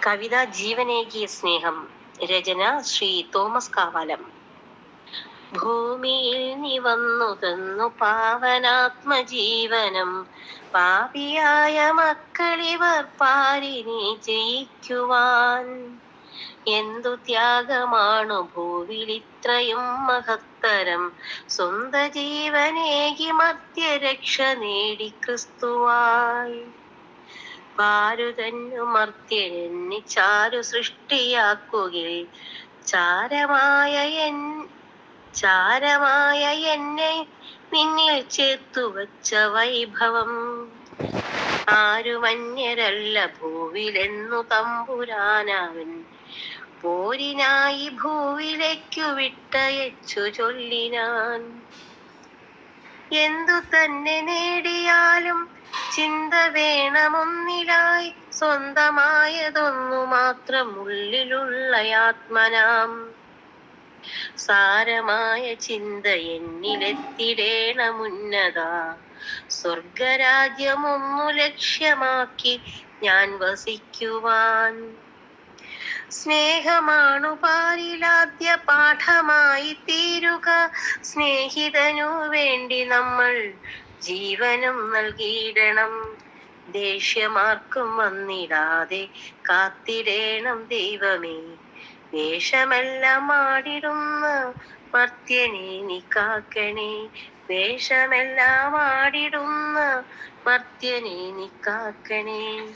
കവിത ജീവനേകിയ സ്നേഹം. രചന ശ്രീ തോമസ് കാവാലം. ഭൂമിയിൽ നീ വന്നു തന്നു പാവനാത്മജീവനം. പാപിയായ മക്കളിവർ പാരിനെ ജയിക്കുവാൻ. എന്തു ത്യാഗമാണു ഭൂവിൽ ഇത്രയും മഹത്തരം. സ്വന്ത ജീവനേകി മർത്യരക്ഷ നേടി ക്രിസ്തുവായി. പാരുതന്നു മർത്യനെന്നെ ചാരു സൃഷ്ടിയാക്കുകിൽ ചാരമായ എന്നെ നിന്നിൽ ചേർത്തുവച്ച വൈഭവം. ആരുമന്യരല്ല ഭൂവിലെന്നു തമ്പുരാനവൻ. പോരിനായി ഭൂവിലേക്കു വിട്ടയച്ചു ചൊല്ലിനാൻ. എന്തു തന്നെ നേടിയാലും ചിന്ത വേണമൊന്നിലായി. സ്വന്തമായതൊന്നു മാത്രം ഉള്ളിലുള്ള ആത്മനാം. സാരമായ ചിന്ത എന്നിലെത്തിടേണമുന്നത. സ്വർഗരാജ്യമൊന്നു ലക്ഷ്യമാക്കി ഞാൻ വസിക്കുവാൻ. സ്നേഹമാണു പാരിലാദ്യ പാഠമായി തീരുക. സ്നേഹിതനു വേണ്ടി നമ്മൾ ജീവനും നൽകിയിടണം. ദേഷ്യമാർക്കും വന്നിടാതെ കാത്തിടേണം ദൈവമേ. വേഷമെല്ലാം ആടിടുന്ന മർത്യനെ നീ കാക്കണേ. വേഷമെല്ലാം ആടിടുന്ന മർത്യനെ നീ കാക്കണേ.